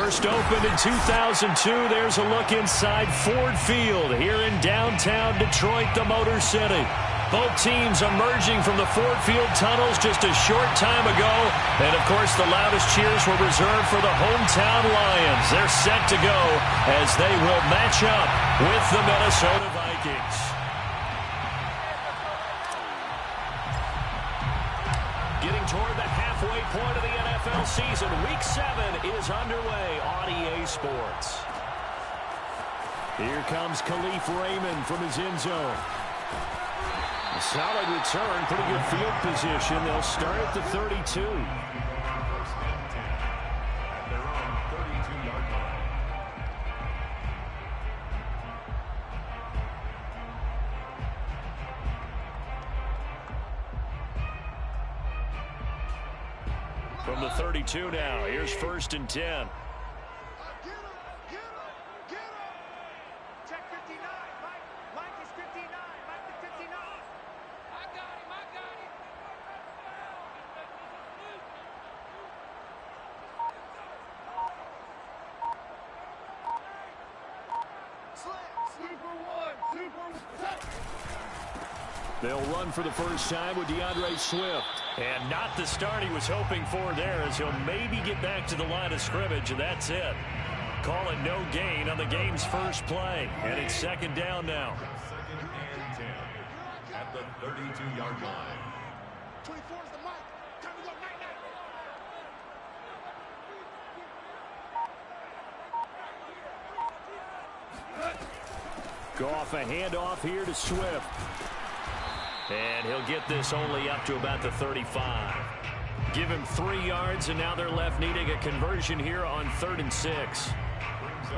First opened in 2002, there's a look inside Ford Field here in downtown Detroit, the Motor City. Both teams emerging from the Ford Field tunnels just a short time ago. And, of course, the loudest cheers were reserved for the hometown Lions. They're set to go as they will match up with the Minnesota Vikings. Getting toward the halfway point of the NFL season, Week 7 is underway on EA Sports. Here comes Khalif Raymond from his end zone. A solid return, pretty good field position. They'll start at the 32. From the 32 now, here's 1st and 10. Check 59. Mike is 59. Mike is 59. I got him. They'll run for the first time with DeAndre Swift. And not the start he was hoping for there, as he'll maybe get back to the line of scrimmage, and that's it. Call it no gain on the game's first play. And it's 2nd down now. 2nd and 10 at the 32-yard line. 24 is the mic. Time to go. Night. Goff, a handoff here to Swift. And he'll get this only up to about the 35. Give him 3 yards, and now they're left needing a conversion here on 3rd and 6.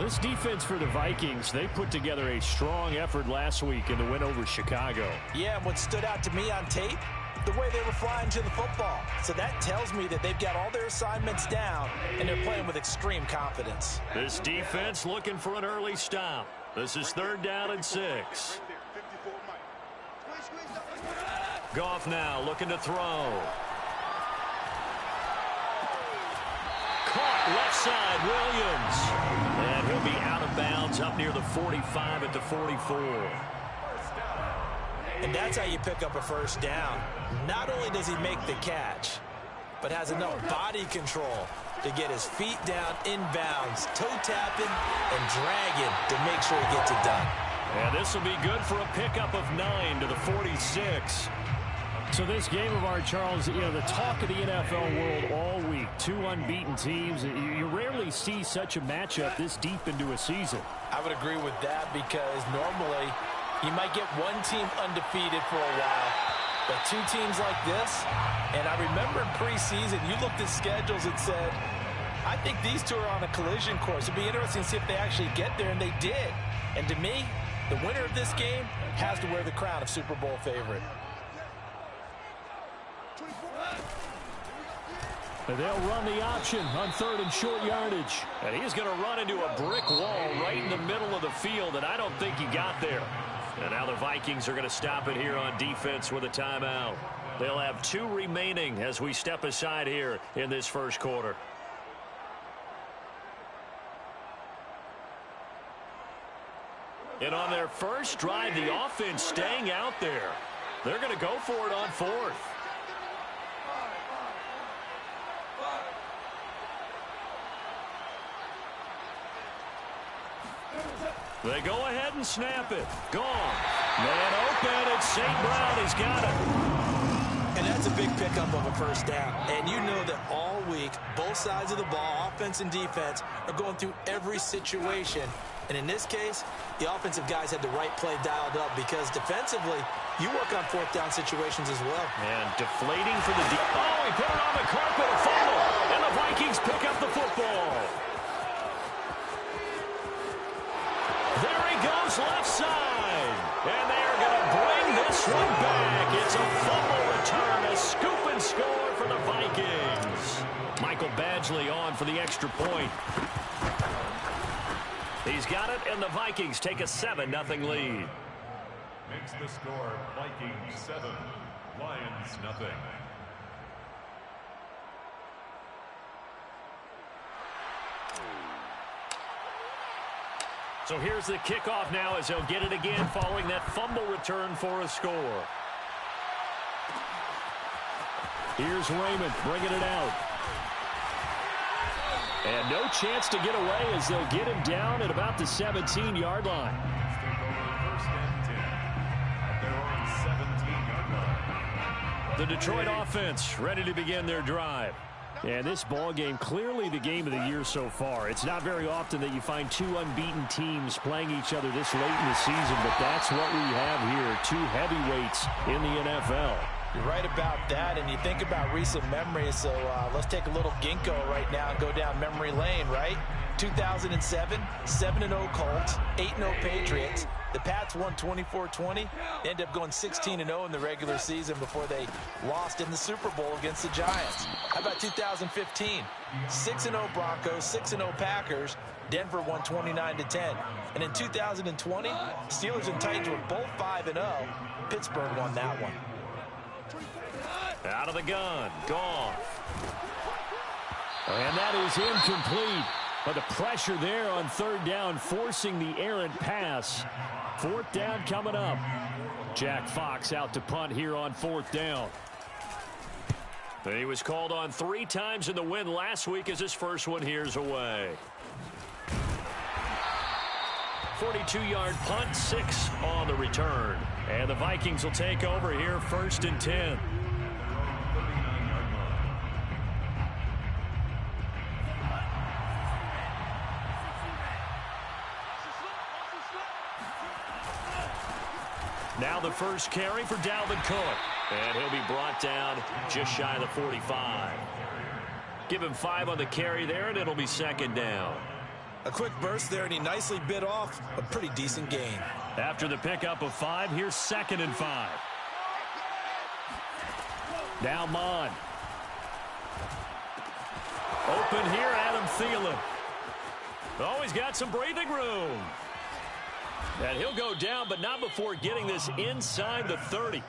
This defense for the Vikings, they put together a strong effort last week in the win over Chicago. Yeah, and what stood out to me on tape, the way they were flying to the football. So that tells me that they've got all their assignments down, and they're playing with extreme confidence. This defense looking for an early stop. This is 3rd down and 6. Goff now looking to throw. Caught left side, Williams. And he'll be out of bounds up near the 45 at the 44. And that's how you pick up a first down. Not only does he make the catch, but has enough body control to get his feet down inbounds, toe tapping and dragging to make sure he gets it done. And this will be good for a pickup of 9 to the 46. So this game of art, Charles, you know, the talk of the NFL world all week. 2 unbeaten teams. You rarely see such a matchup this deep into a season. I would agree with that, because normally you might get one team undefeated for a while, but 2 teams like this, and I remember in preseason, you looked at schedules and said, I think these 2 are on a collision course. It'd be interesting to see if they actually get there, and they did. And to me, the winner of this game has to wear the crown of Super Bowl favorite. They'll run the option on 3rd and short yardage. And he's going to run into a brick wall right in the middle of the field, and I don't think he got there. And now the Vikings are going to stop it here on defense with a timeout. They'll have 2 remaining as we step aside here in this first quarter. And on their first drive, the offense staying out there. They're going to go for it on 4th. They go ahead and snap it. Gone. Man open. It's St. Brown. He's got it. And that's a big pickup of a first down. And you know that all week, both sides of the ball, offense and defense, are going through every situation. And in this case, the offensive guys had the right play dialed up, because defensively, you work on 4th down situations as well. And deflating for the deep. Oh, he put it on the carpet, a fumble. And the Vikings pick up the football. There he goes left side. And they are going to bring this one back. It's a fumble return, a scoop and score for the Vikings. Michael Badgley on for the extra point. He's got it, and the Vikings take a 7-0 lead. Makes the score Vikings 7, Lions nothing. So here's the kickoff now as they'll get it again following that fumble return for a score. Here's Raymond bringing it out. And no chance to get away as they'll get him down at about the 17-yard line. First and 10 at their own 17-yard line. The Detroit offense ready to begin their drive. And this ball game, clearly the game of the year so far. It's not very often that you find two unbeaten teams playing each other this late in the season, but that's what we have here, two heavyweights in the NFL. You're right about that, and you think about recent memories, so let's take a little ginkgo right now and go down memory lane, right? 2007, 7-0 Colts, 8-0 Patriots. The Pats won 24-20, ended up going 16-0 in the regular season before they lost in the Super Bowl against the Giants. How about 2015? 6-0 Broncos, 6-0 Packers. Denver won 29-10. And in 2020, Steelers and Titans were both 5-0. Pittsburgh won that one. Out of the gun, gone. And that is incomplete. But the pressure there on third down, forcing the errant pass. Fourth down coming up. Jack Fox out to punt here on fourth down. He was called on 3 times in the win last week as his first one here's away. 42-yard punt, 6 on the return. And the Vikings will take over here first and 10. Now the first carry for Dalvin Cook. And he'll be brought down just shy of the 45. Give him 5 on the carry there, and it'll be second down. A quick burst there, and he nicely bit off a pretty decent gain. After the pickup of 5, here's second and 5. Now Mon. Open here, Adam Thielen. Oh, he's got some breathing room. And he'll go down, but not before getting this inside the 30.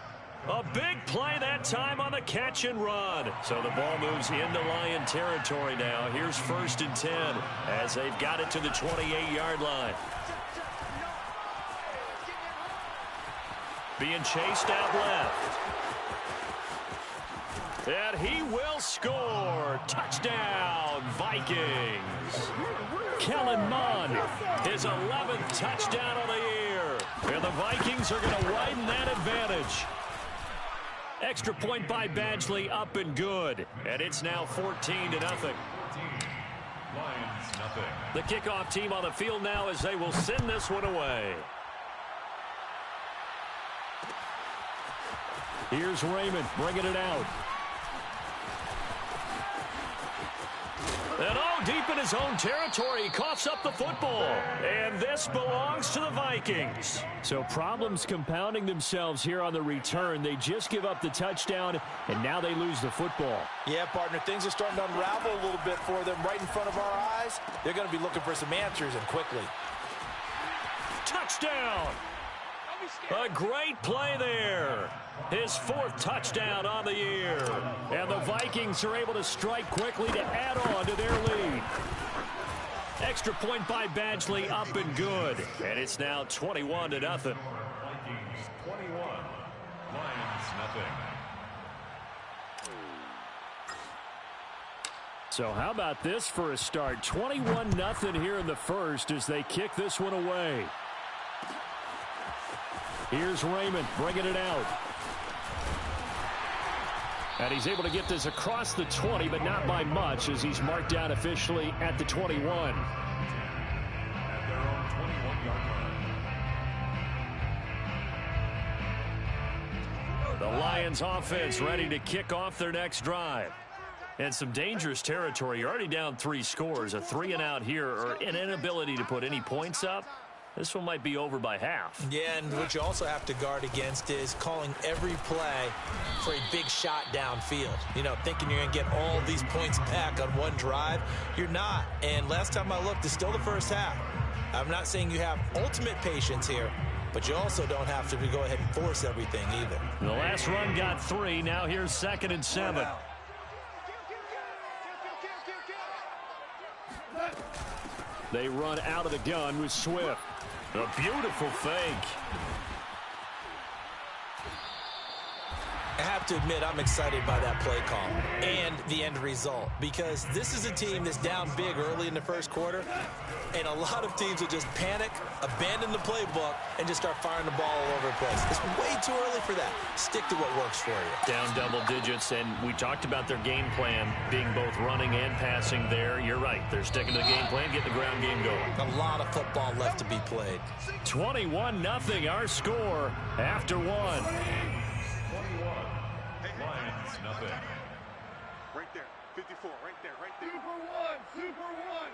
A big play that time on the catch and run. So the ball moves into Lion territory now. Here's first and 10 as they've got it to the 28-yard line. Being chased out left. And he will score. Touchdown, Vikings. Kellen Mond, his 11th touchdown of the year. And the Vikings are going to widen that advantage. Extra point by Badgley, up and good. And it's now 14-0. Lions, nothing. The kickoff team on the field now as they will send this one away. Here's Raymond bringing it out. And deep in his own territory, he coughs up the football. And this belongs to the Vikings. So problems compounding themselves here on the return. They just give up the touchdown, and now they lose the football. Yeah, partner, things are starting to unravel a little bit for them right in front of our eyes. They're going to be looking for some answers, and quickly. Touchdown! A great play there. His 4th touchdown on the year. And the Vikings are able to strike quickly to add on to their lead. Extra point by Badgley, up and good. And it's now 21-0. Vikings 21, Lions nothing. So how about this for a start? 21-0 here in the first as they kick this one away. Here's Raymond bringing it out. And he's able to get this across the 20, but not by much as he's marked down officially at the 21. At their own 21-yard line. The Lions offense ready to kick off their next drive. And some dangerous territory. You're already down 3 scores. A 3-and-out here or an inability to put any points up. This one might be over by half. Yeah, and what you also have to guard against is calling every play for a big shot downfield. You know, thinking you're going to get all these points back on one drive. You're not. And last time I looked, it's still the first half. I'm not saying you have ultimate patience here, but you also don't have to go ahead and force everything either. The last run got 3. Now here's 2nd and 7. They run out of the gun with Swift. A beautiful fake. I have to admit, I'm excited by that play call and the end result, because this is a team that's down big early in the first quarter, and a lot of teams will just panic, abandon the playbook, and just start firing the ball all over the place. It's way too early for that. Stick to what works for you. Down double digits, and we talked about their game plan being both running and passing there. You're right. They're sticking to the game plan, getting the ground game going. A lot of football left to be played. 21-0 our score after one. 21. Lions, nothing. Right there. 54. Right there. Right there. Super one.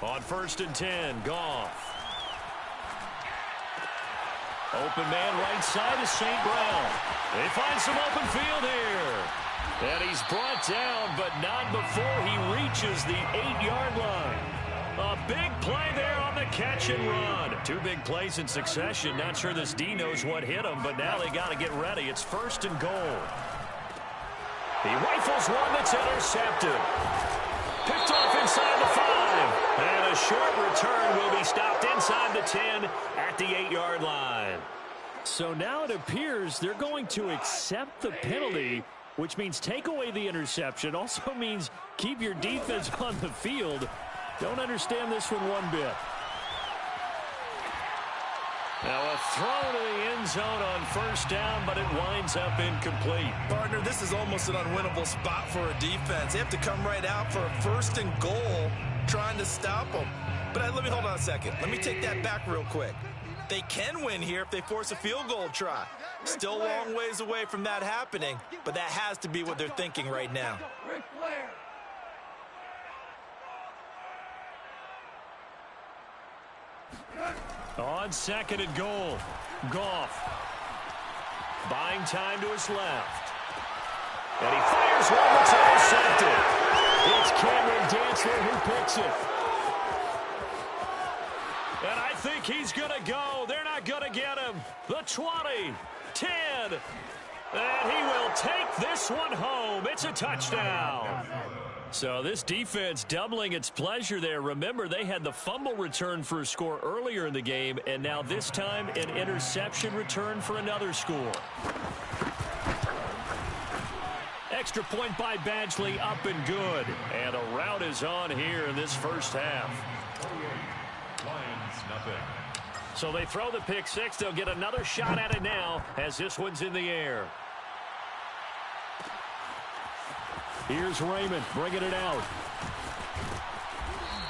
On 1st and 10, Goff. Open man right side is St. Brown. They find some open field here. And he's brought down, but not before he reaches the 8-yard line. A big play there on the catch and run. 2 big plays in succession. Not sure this D knows what hit him, but now they got to get ready. It's 1st and goal. He rifles one that's intercepted. Picked off inside the 5. And a short return will be stopped inside the 10 at the 8-yard line. So now it appears they're going to accept the penalty, which means take away the interception. Also means keep your defense on the field. Don't understand this one bit. Now a throw to the end zone on 1st down, but it winds up incomplete. Partner, this is almost an unwinnable spot for a defense. They have to come right out for a 1st and goal trying to stop them. But let me hold on a second. Let me take that back real quick. They can win here if they force a field goal try. Still a long ways away from that happening, but that has to be what they're thinking right now. On 2nd and goal, Goff. Buying time to his left. And he fires one that's intercepted. It's Cameron Dantzler who picks it. And I think he's going to go. They're not going to get him. The 20, 10. And he will take this one home. It's a touchdown. So this defense doubling its pleasure there. Remember, they had the fumble return for a score earlier in the game, and now this time an interception return for another score. Extra point by Badgley, up and good. And a rout is on here in this first half. Lions, nothing. So they throw the pick 6. They'll get another shot at it now as this one's in the air. Here's Raymond bringing it out.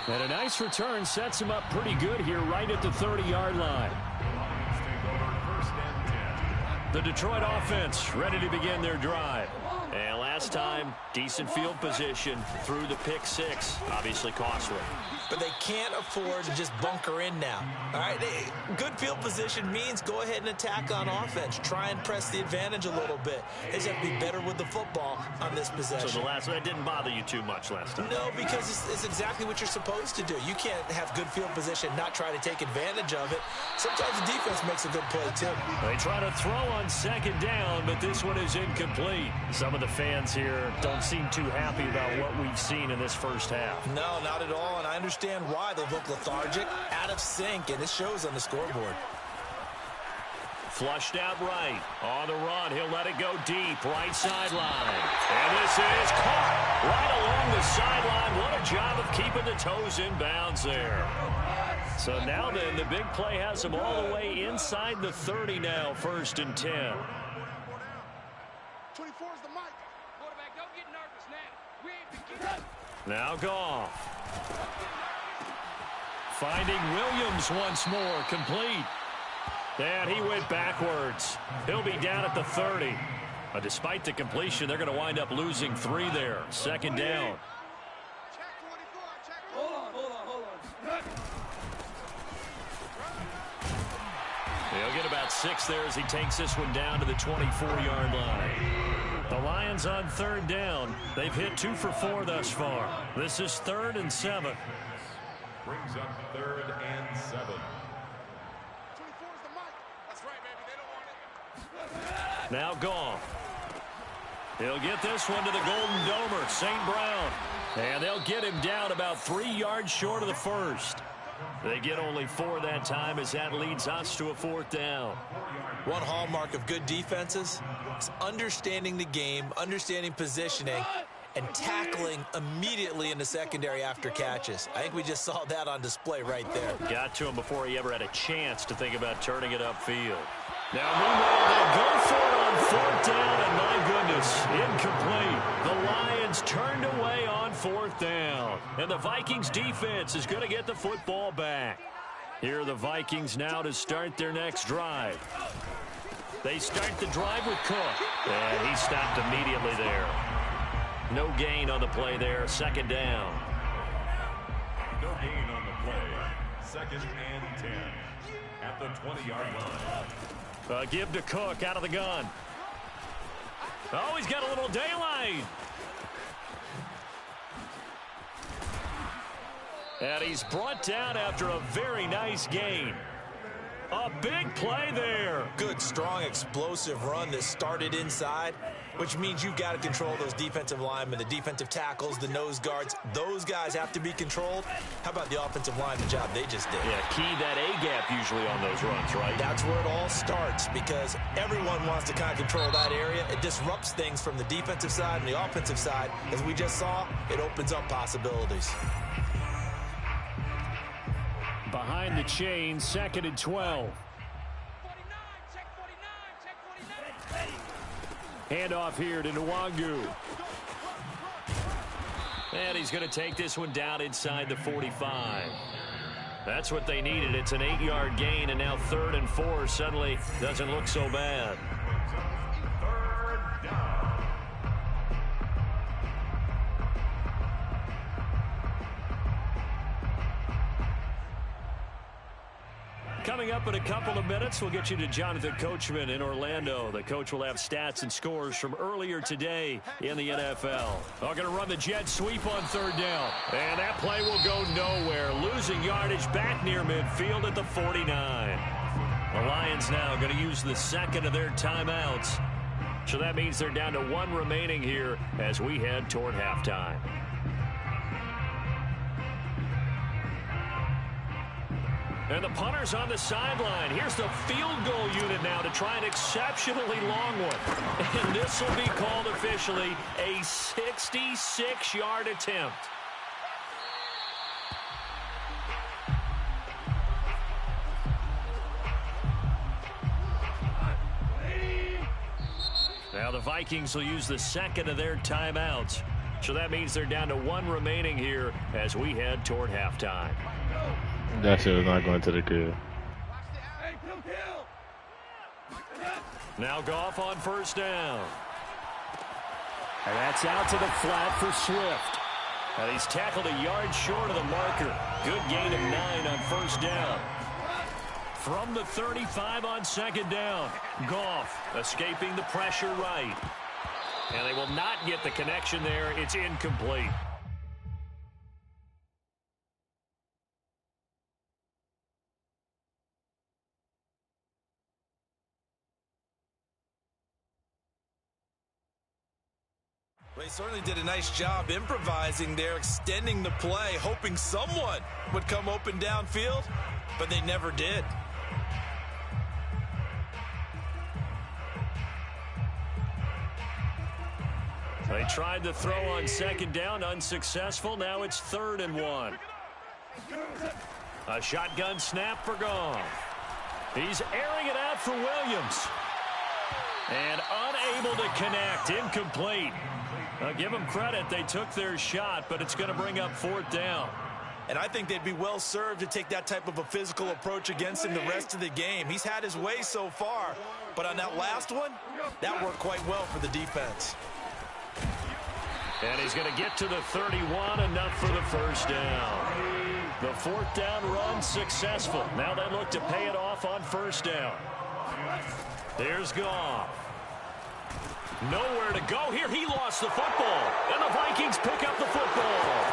And a nice return sets him up pretty good here right at the 30-yard line. Lions take over 1st and 10. The Detroit offense ready to begin their drive. And last time, decent field position through the pick 6. Obviously costly. But they can't afford to just bunker in now. All right, good field position means go ahead and attack on offense. Try and press the advantage a little bit. They just have to be better with the football on this possession. So that didn't bother you too much last time? No, because it's exactly what you're supposed to do. You can't have good field position, not try to take advantage of it. Sometimes the defense makes a good play, too. They try to throw on 2nd down, but this one is incomplete. Some of the fans here don't seem too happy about what we've seen in this first half. No, not at all, and I understand why. They look lethargic, out of sync, and it shows on the scoreboard. Flushed out right. On the run, he'll let it go deep. Right sideline. And this is caught right along the sideline. What a job of keeping the toes in bounds there. So now then, the big play has them all the way inside the 30 now, 1st and 10. 24 is the mic. Quarterback, don't get nervous now. We ain't beginning. Now Goff. Finding Williams once more, complete. And he went backwards. He'll be down at the 30. Despite the completion, they're going to wind up losing 3 there. 2nd down. Check 24. Check. Hold on. He'll get about 6 there as he takes this one down to the 24-yard line. The Lions on 3rd down. They've hit 2 for 4 thus far. This is 3rd and 7. Brings up 3rd and 7. 24 is the mic. That's right, baby. They don't want it. Now Goff. He'll get this one to the Golden Domer, St. Brown. And they'll get him down about 3 yards short of the first. They get only 4 that time as that leads us to a 4th down. One hallmark of good defenses is understanding the game, understanding positioning, and tackling immediately in the secondary after catches. I think we just saw that on display right there. Got to him before he ever had a chance to think about turning it upfield. Now, meanwhile, they go for it on 4th down, and my goodness, incomplete. The Lions turned away on 4th down, and the Vikings defense is going to get the football back. Here are the Vikings now to start their next drive. They start the drive with Cook, and he stopped immediately there. No gain on the play there, 2nd down. No gain on the play. 2nd and 10 at the 20-yard line. Give to Cook out of the gun. Oh, he's got a little daylight. And he's brought down after a very nice gain. A big play there. Good, strong, explosive run that started inside, which means you've got to control those defensive linemen, the defensive tackles, the nose guards. Those guys have to be controlled. How about the offensive line, the job they just did? Yeah, key that A-gap usually on those runs, right? That's where it all starts because everyone wants to kind of control that area. It disrupts things from the defensive side and the offensive side. As we just saw, it opens up possibilities. Behind the chain, 2nd and 12. 49, check 49, check 49. Handoff here to Nwangu. And he's going to take this one down inside the 45. That's what they needed. It's an 8-yard gain, and now 3rd and 4 suddenly doesn't look so bad. 3rd down. Coming up in a couple of minutes, we'll get you to Jonathan Coachman in Orlando. The coach will have stats and scores from earlier today in the NFL. They're going to run the jet sweep on 3rd down. And that play will go nowhere. Losing yardage back near midfield at the 49. The Lions now going to use the 2nd of their timeouts. So that means they're down to 1 remaining here as we head toward halftime. And the punter's on the sideline. Here's the field goal unit now to try an exceptionally long one. And this will be called officially a 66-yard attempt. Now the Vikings will use the 2nd of their timeouts. So that means they're down to 1 remaining here as we head toward halftime. That shit was not going to the crib. Now Goff on 1st down. And that's out to the flat for Swift. And he's tackled a yard short of the marker. Good gain of 9 on 1st down. From the 35 on 2nd down. Goff escaping the pressure right. And they will not get the connection there. It's incomplete. Well, he certainly did a nice job improvising there, extending the play, hoping someone would come open downfield, but they never did. They tried to throw on 2nd down, unsuccessful. Now it's 3rd and 1. A shotgun snap for Goff. He's airing it out for Williams. And unable to connect, incomplete. I'll give them credit. They took their shot, but it's going to bring up 4th down. And I think they'd be well served to take that type of a physical approach against him the rest of the game. He's had his way so far, but on that last one, that worked quite well for the defense. And he's going to get to the 31, enough for the 1st down. The 4th down run successful. Now they look to pay it off on 1st down. There's Goff. Nowhere to go here. He lost the football. And the Vikings pick up the football.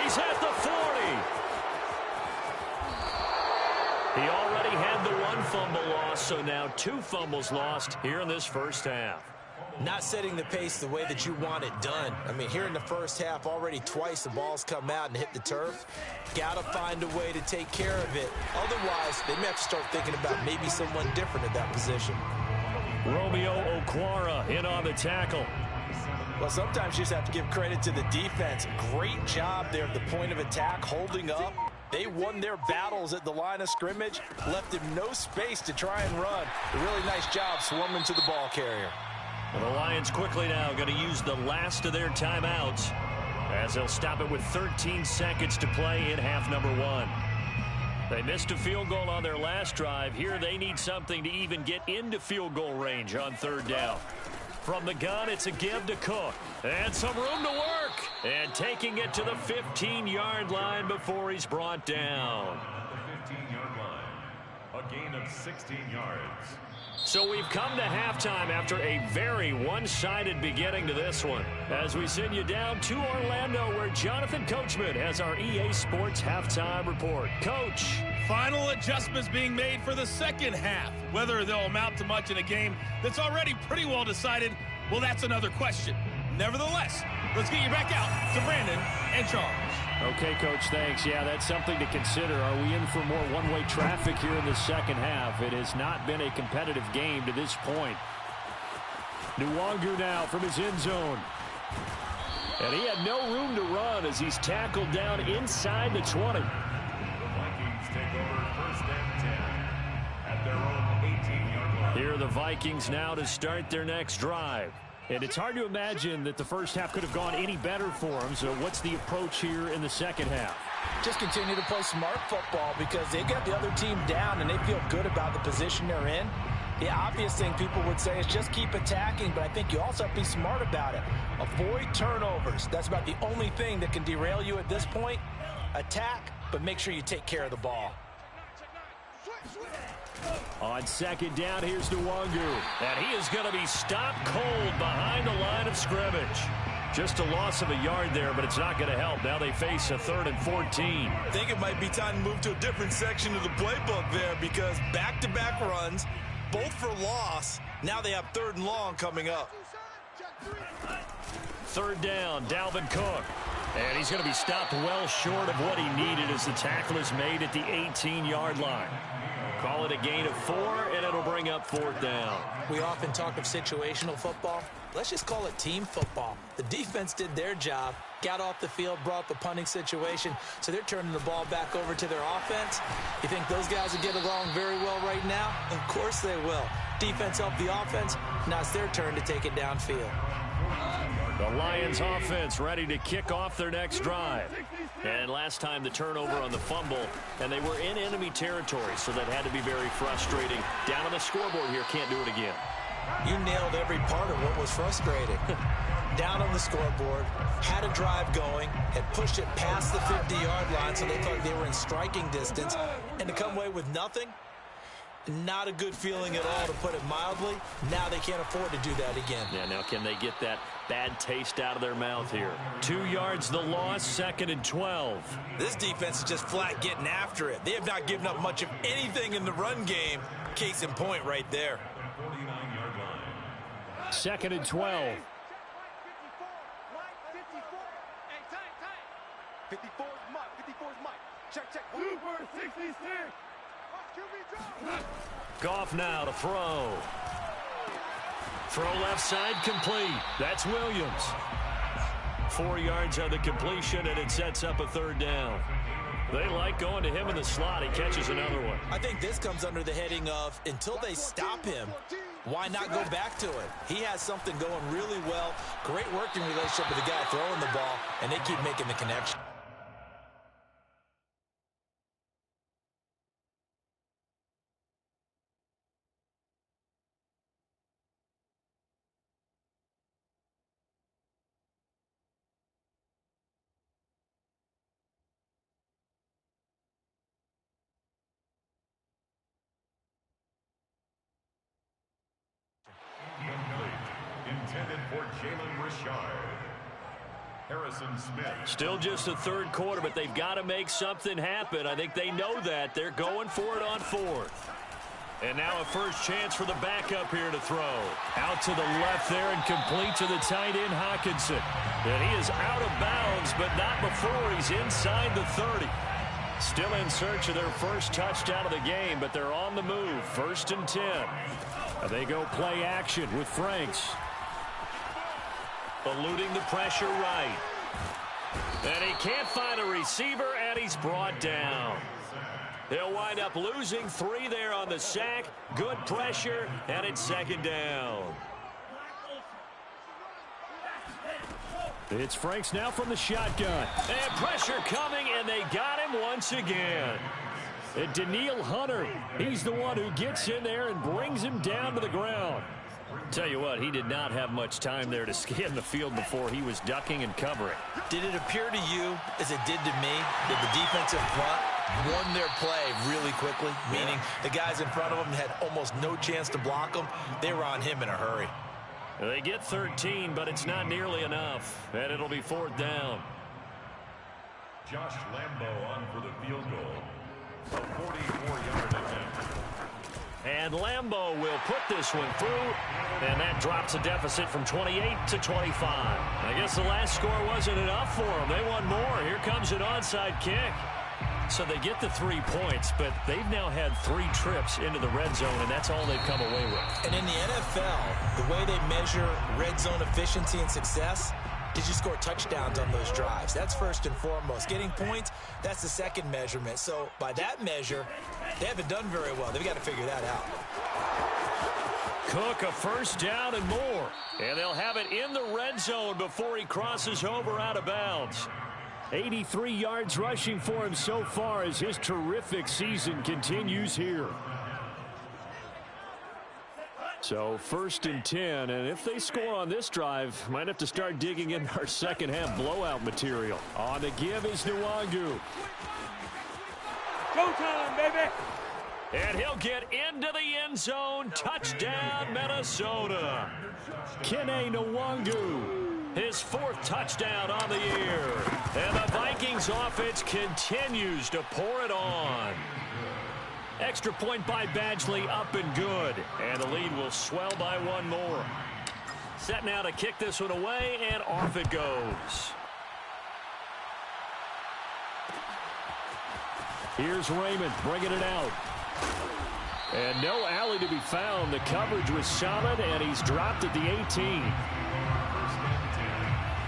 He's at the 40. He already had the 1 fumble loss, so now 2 fumbles lost here in this 1st half. not setting the pace the way that you want it done. I mean, here in the first half, already twice the ball's come out and hit the turf. Got to find a way to take care of it. Otherwise, they may have to start thinking about maybe someone different at that position. Romeo Okwara in on the tackle. Well, sometimes you just have to give credit to the defense. Great job there at the point of attack, holding up. They won their battles at the line of scrimmage, left him no space to try and run. A really nice job swarming to the ball carrier. And the Lions quickly now going to use the last of their timeouts as they'll stop it with 13 seconds to play in half number 1. They missed a field goal on their last drive. Here they need something to even get into field goal range on 3rd down. From the gun, it's a give to Cook. And some room to work. And taking it to the 15-yard line before he's brought down. At the 15-yard line, a gain of 16 yards. So we've come to halftime after a very one-sided beginning to this one. As we send you down to Orlando, where Jonathan Coachman has our EA Sports halftime report. Coach. Final adjustments being made for the second half. Whether they'll amount to much in a game that's already pretty well decided, well, that's another question. Nevertheless, let's get you back out to Brandon and Charles. Okay, Coach, thanks. Yeah, that's something to consider. Are we in for more one-way traffic here in the second half? It has not been a competitive game to this point. Nwangu now from his end zone. And he had no room to run as he's tackled down inside the 20. The Vikings take over 1st and 10 at their own 18-yard line. Here are the Vikings now to start their next drive. And it's hard to imagine that the first half could have gone any better for them. So what's the approach here in the second half? Just continue to play smart football because they got the other team down and they feel good about the position they're in. The obvious thing people would say is just keep attacking, but I think you also have to be smart about it. Avoid turnovers. That's about the only thing that can derail you at this point. Attack, but make sure you take care of the ball. On 2nd down, here's Nwangu. And he is going to be stopped cold behind the line of scrimmage. Just a loss of a yard there, but it's not going to help. Now they face a 3rd and 14. I think it might be time to move to a different section of the playbook there because back-to-back runs, both for loss. Now they have 3rd and long coming up. 3rd down, Dalvin Cook. And he's going to be stopped well short of what he needed as the tackle is made at the 18-yard line. Call it a gain of 4, and it'll bring up 4th down. We often talk of situational football. Let's just call it team football. The defense did their job, got off the field, brought the punting situation, so they're turning the ball back over to their offense. You think those guys will get along very well right now? Of course they will. Defense helped the offense. Now it's their turn to take it downfield. The Lions offense ready to kick off their next drive. And last time the turnover on the fumble, and they were in enemy territory, so that had to be very frustrating. Down on the scoreboard here, can't do it again. You nailed every part of what was frustrating. Down on the scoreboard, had a drive going, had pushed it past the 50-yard line, so they thought they were in striking distance, and to come away with nothing, not a good feeling at all, to put it mildly. Now they can't afford to do that again. Yeah, now can they get that bad taste out of their mouth here? 2 yards the loss, 2nd and 12. This defense is just flat getting after it. They have not given up much of anything in the run game. Case in point right there. 49-yard line. 2nd and 12. 54 is Mike. 54 is Mike. Check. Super 66. Goff now to throw. Throw left side complete. That's Williams. 4 yards on the completion, and it sets up a 3rd down. They like going to him in the slot. He catches another one. I think this comes under the heading of until they stop him, why not go back to it? He has something going really well. Great working relationship with the guy throwing the ball, and they keep making the connection. Intended for Jalen Richard. Harrison Smith. Still just a 3rd quarter, but they've got to make something happen. I think they know that. They're going for it on 4th. And now a first chance for the backup here to throw. Out to the left there and complete to the tight end, Hockenson. And he is out of bounds, but not before he's inside the 30. Still in search of their first touchdown of the game, but they're on the move. 1st and 10. They go play action with Franks. Eluding the pressure right. And he can't find a receiver, and he's brought down. They'll wind up losing 3 there on the sack. Good pressure, and it's 2nd down. It's Franks now from the shotgun. And pressure coming, and they got him once again. And Daniil Hunter, he's the one who gets in there and brings him down to the ground. Tell you what, he did not have much time there to scan the field before he was ducking and covering. Did it appear to you, as it did to me, that the defensive front won their play really quickly? Meaning the guys in front of them had almost no chance to block them. They were on him in a hurry. They get 13, but it's not nearly enough. And it'll be 4th down. Josh Lambo on for the field goal. A 44-yard attempt. And Lambo will put this one through, and that drops a deficit from 28 to 25. I guess the last score wasn't enough for them. They want more. Here comes an onside kick. So they get the 3 points, but they've now had 3 trips into the red zone, and that's all they've come away with. And in the NFL, the way they measure red zone efficiency and success is you score touchdowns on those drives. That's first and foremost. Getting points, that's the second measurement. So by that measure, they haven't done very well. They've got to figure that out. Cook a first down and more. And they'll have it in the red zone before he crosses over out of bounds. 83 yards rushing for him so far as his terrific season continues here. So 1st and 10, and if they score on this drive, might have to start digging in our second half blowout material. On the give is Nwangu. Showtime, baby! And he'll get into the end zone. Touchdown, Minnesota. Kene Nwangu, his 4th touchdown on the year. And the Vikings offense continues to pour it on. Extra point by Badgley, up and good. And the lead will swell by 1 more. Set now to kick this one away, and off it goes. Here's Raymond bringing it out. And no alley to be found. The coverage was solid, and he's dropped at the 18.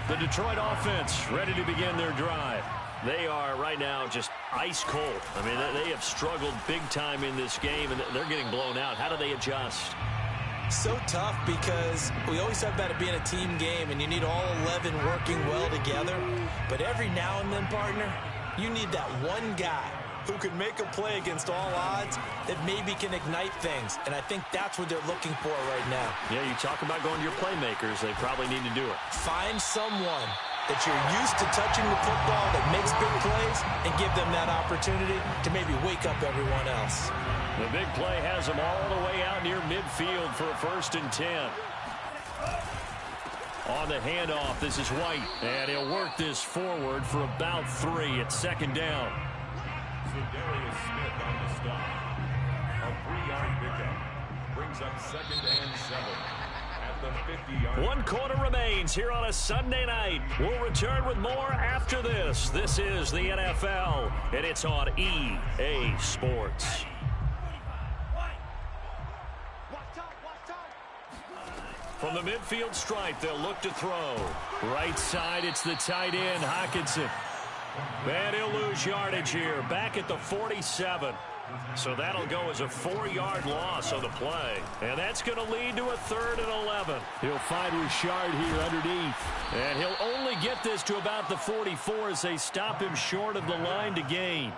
The Detroit offense ready to begin their drive. They are right now just ice cold. I mean, they have struggled big time in this game, and they're getting blown out. How do they adjust? So tough because we always talk about it being a team game, and you need all 11 working well together. But every now and then, partner, you need that one guy who can make a play against all odds that maybe can ignite things. And I think that's what they're looking for right now. Yeah, you talk about going to your playmakers. They probably need to do it. Find someone that you're used to touching the football that makes big plays and give them that opportunity to maybe wake up everyone else. The big play has them all the way out near midfield for a 1st and 10. On the handoff, this is White, and he'll work this forward for about 3 at 2nd down. Darius Smith on the stop. A 3-yard pickup brings up 2nd and 7 at the 50-yard. 1 quarter remains here on a Sunday night. We'll return with more after this. This is the NFL, and it's on EA Sports. From the midfield stripe, they'll look to throw. Right side, it's the tight end, Hockenson. And he'll lose yardage here, back at the 47. So that'll go as a 4-yard loss on the play. And that's going to lead to a 3rd and 11. He'll find Richard here underneath. And he'll only get this to about the 44 as they stop him short of the line to gain.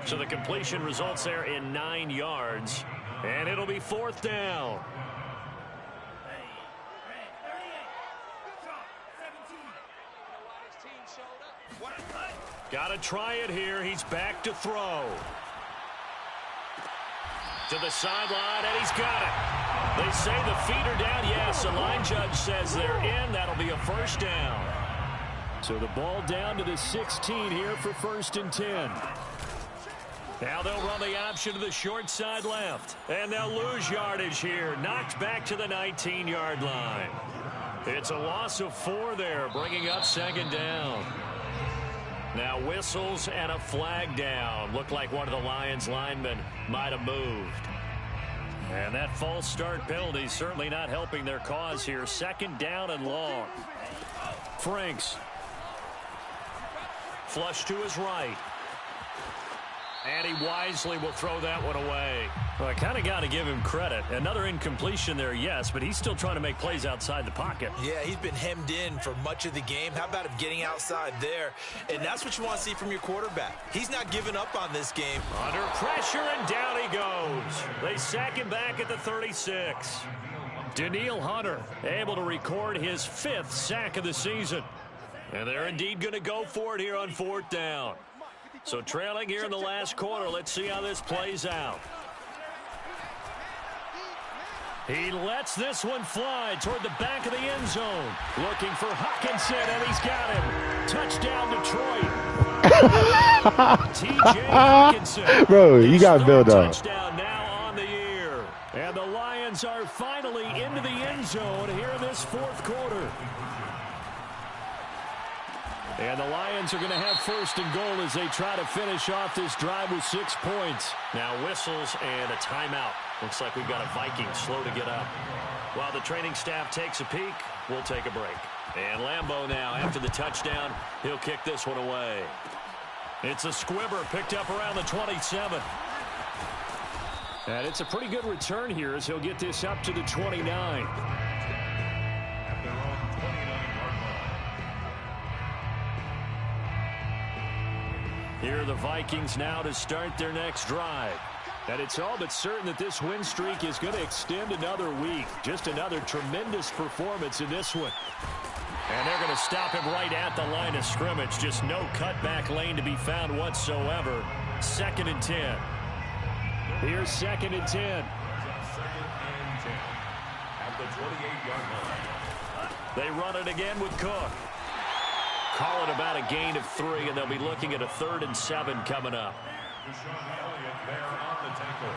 So the completion results there in 9 yards. And it'll be 4th down. Got to try it here. He's back to throw. To the sideline, and he's got it. They say the feet are down. Yes, the line judge says they're in. That'll be a 1st down. So the ball down to the 16 here for 1st and 10. Now they'll run the option to the short side left. And they'll lose yardage here. Knocked back to the 19-yard line. It's a loss of 4 there, bringing up second down. Now whistles and a flag down. Looked like one of the Lions linemen might have moved. And that false start penalty certainly not helping their cause here. Second down and long. Franks. Flush to his right. And he wisely will throw that one away. Well, I kind of got to give him credit. Another incompletion there, yes, but he's still trying to make plays outside the pocket. Yeah, he's been hemmed in for much of the game. How about him getting outside there? And that's what you want to see from your quarterback. He's not giving up on this game. Under pressure, and down he goes. They sack him back at the 36. Danielle Hunter able to record his 5th sack of the season. And they're indeed going to go for it here on 4th down. So trailing here in the last quarter. Let's see how this plays out. He lets this one fly toward the back of the end zone. Looking for Hawkinson, and he's got him. Touchdown, Detroit. T.J. Hawkinson. Bro, you got to build up. Touchdown now on the year. And the Lions are finally into the end zone here in this 4th quarter. And the Lions are going to have 1st and goal as they try to finish off this drive with 6 points. Now whistles and a timeout. Looks like we've got a Viking slow to get up. While the training staff takes a peek, we'll take a break. And Lambeau now, after the touchdown, he'll kick this one away. It's a squibber picked up around the 27. And it's a pretty good return here as he'll get this up to the 29. Here are the Vikings now to start their next drive. And it's all but certain that this win streak is going to extend another week. Just another tremendous performance in this one. And they're going to stop him right at the line of scrimmage. Just no cutback lane to be found whatsoever. 2nd and 10. Here's 2nd and 10. 2nd and 10 at the 28-yard line. They run it again with Cook. Call it about a gain of 3, and they'll be looking at a 3rd and 7 coming up. Deshaun Elliott there on the tackle.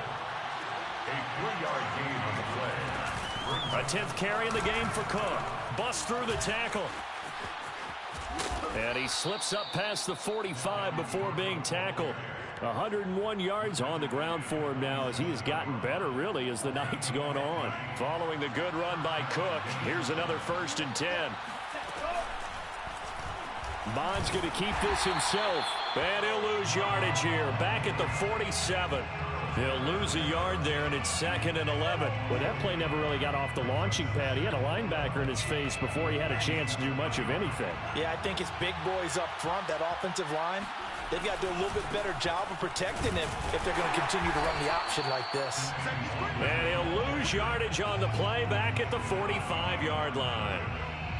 A 3-yard gain on the play. A 10th carry in the game for Cook. Bust through the tackle. And he slips up past the 45 before being tackled. 101 yards on the ground for him now as he has gotten better, really, as the night's gone on. Following the good run by Cook, here's another 1st and 10. Bond's going to keep this himself. And he'll lose yardage here. Back at the 47. He'll lose a yard there, and it's 2nd and 11. Well, that play never really got off the launching pad. He had a linebacker in his face before he had a chance to do much of anything. Yeah, I think it's big boys up front, that offensive line. They've got to do a little bit better job of protecting him if they're going to continue to run the option like this. And he'll lose yardage on the play back at the 45-yard line.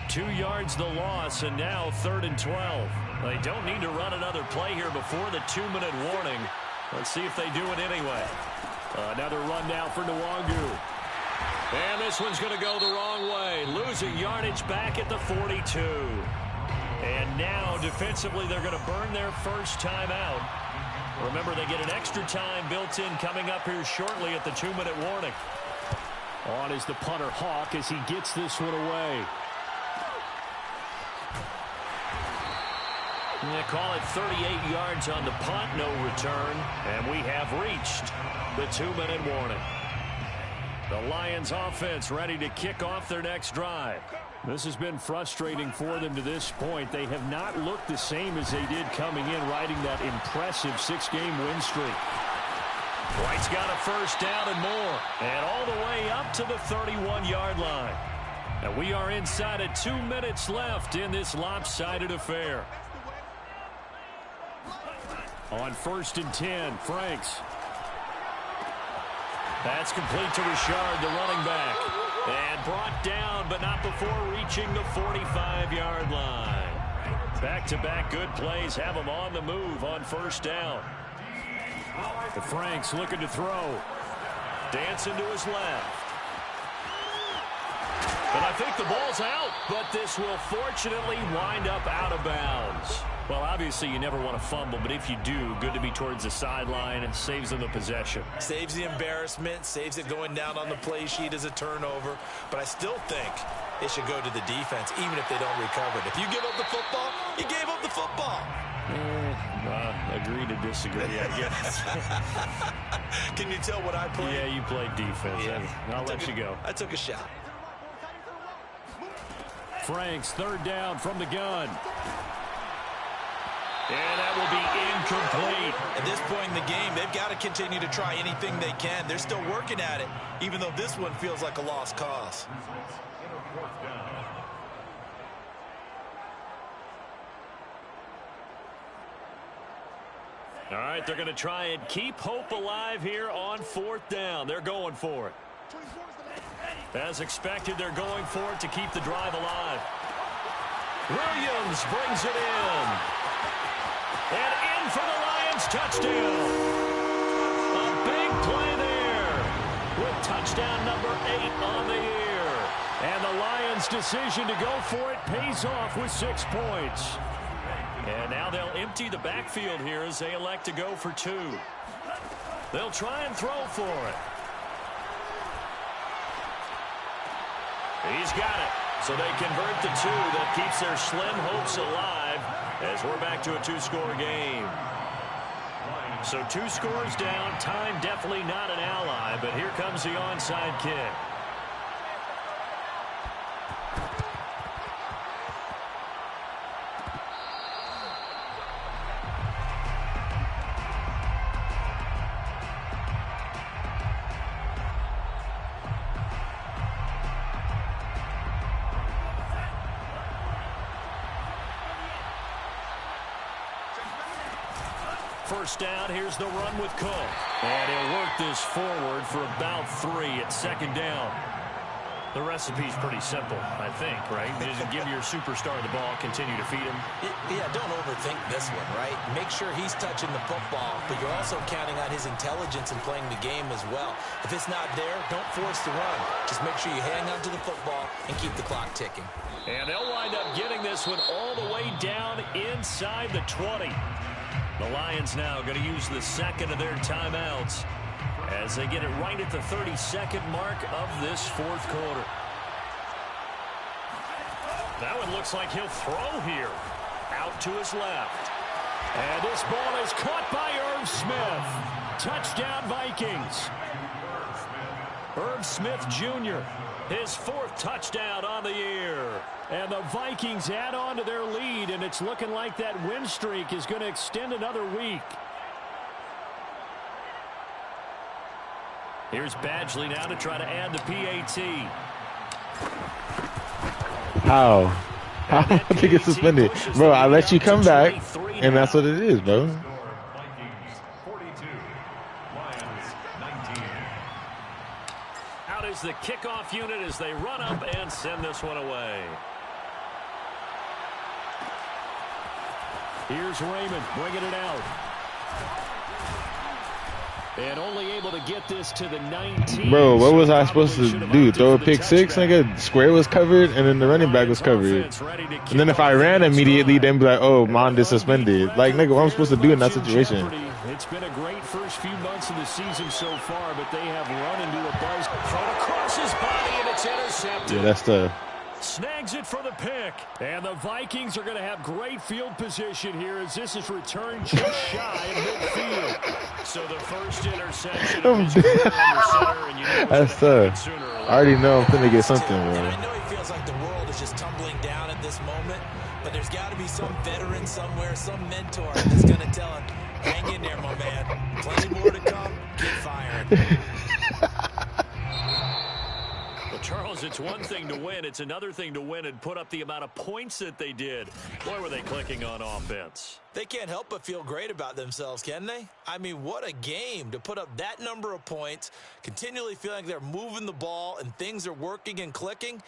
2 yards the loss, and now 3rd and 12. They don't need to run another play here before the 2-minute warning. Let's see if they do it anyway. Another run now for Nwangu. And this one's going to go the wrong way. Losing yardage back at the 42. And now defensively they're going to burn their first timeout. Remember, they get an extra time built in coming up here shortly at the 2-minute warning. On is the punter Hawk as he gets this one away. They call it 38 yards on the punt, no return, and we have reached the 2-minute warning. The Lions offense ready to kick off their next drive. This has been frustrating for them to this point. They have not looked the same as they did coming in, riding that impressive 6-game win streak. White's got a 1st down and more, and all the way up to the 31-yard line. And we are inside of 2 minutes left in this lopsided affair. On 1st and 10, Franks. That's complete to Richard, the running back. And brought down, but not before reaching the 45-yard line. Back-to-back good plays have him on the move on 1st down. The Franks looking to throw. Dancing to his left. But I think the ball's out. but this will fortunately wind up out of bounds. Well, obviously you never want to fumble, but if you do, good to be towards the sideline and saves them the possession. Saves the embarrassment, saves it going down on the play sheet as a turnover, but I still think it should go to the defense, even if they don't recover it. If you give up the football, you gave up the football. Agree to disagree, I guess. Can you tell what I played? Yeah, you played defense. Yeah. I'll let you go. I took a shot. Franks, third down from the gun. And that will be incomplete. At this point in the game, they've got to continue to try anything they can. They're still working at it, even though this one feels like a lost cause. All right, they're going to try and keep hope alive here on fourth down. They're going for it. As expected, they're going for it to keep the drive alive. Williams brings it in. And in for the Lions touchdown. A big play there with touchdown number 8 on the year. And the Lions' decision to go for it pays off with 6 points. And now they'll empty the backfield here as they elect to go for 2. They'll try and throw for it. He's got it. So they convert the 2. That keeps their slim hopes alive as we're back to a 2-score game. So 2 scores down. Time definitely not an ally, but here comes the onside kick. First down, here's the run with Cook. And he'll work this forward for about 3 at second down. The recipe's pretty simple, I think, right? Just give your superstar the ball, continue to feed him. Yeah, don't overthink this one, right? Make sure he's touching the football, but you're also counting on his intelligence in playing the game as well. If it's not there, don't force the run. Just make sure you hang on to the football and keep the clock ticking. And they'll wind up getting this one all the way down inside the 20. The Lions now going to use the second of their timeouts as they get it right at the 32nd mark of this fourth quarter. That one looks like he'll throw here. Out to his left. And this ball is caught by Irv Smith. Touchdown Vikings. Irv Smith Jr., his 4th touchdown on the year. And the Vikings add on to their lead, and it's looking like that win streak is going to extend another week. Here's Badgley now to try to add the PAT. How? How to get suspended? Bro, I let you come back, and that's what it is, bro. Out is the kickoff unit as they run up and send this one away. Here's Raymond bringing it out. And only able to get this to the 19. Bro, what was I supposed to do? Throw a pick six? Nigga, square was covered, and then the running back was covered. And then if I ran immediately, then be like, oh, Mond is suspended. Like, nigga, what am I supposed to do in that situation? It's been a great first few months of the season so far, but they have run into a buzz. Thrown across his body, and it's intercepted. Yeah, that's tough. Snags it for the pick. And the Vikings are going to have great field position here as this is returned just shy of midfield. So the first interception of his career under center, and you know that's tough. I already know I'm going to get something, bro. And I know he feels like the world is just tumbling down at this moment, but there's got to be some veteran somewhere, some mentor that's going to tell him, hang in there, my man. Plenty more to come. Keep firing. Well, Charles, it's one thing to win. It's another thing to win and put up the amount of points that they did. Boy, were they clicking on offense. They can't help but feel great about themselves, can they? I mean, what a game to put up that number of points, continually feeling like they're moving the ball and things are working and clicking.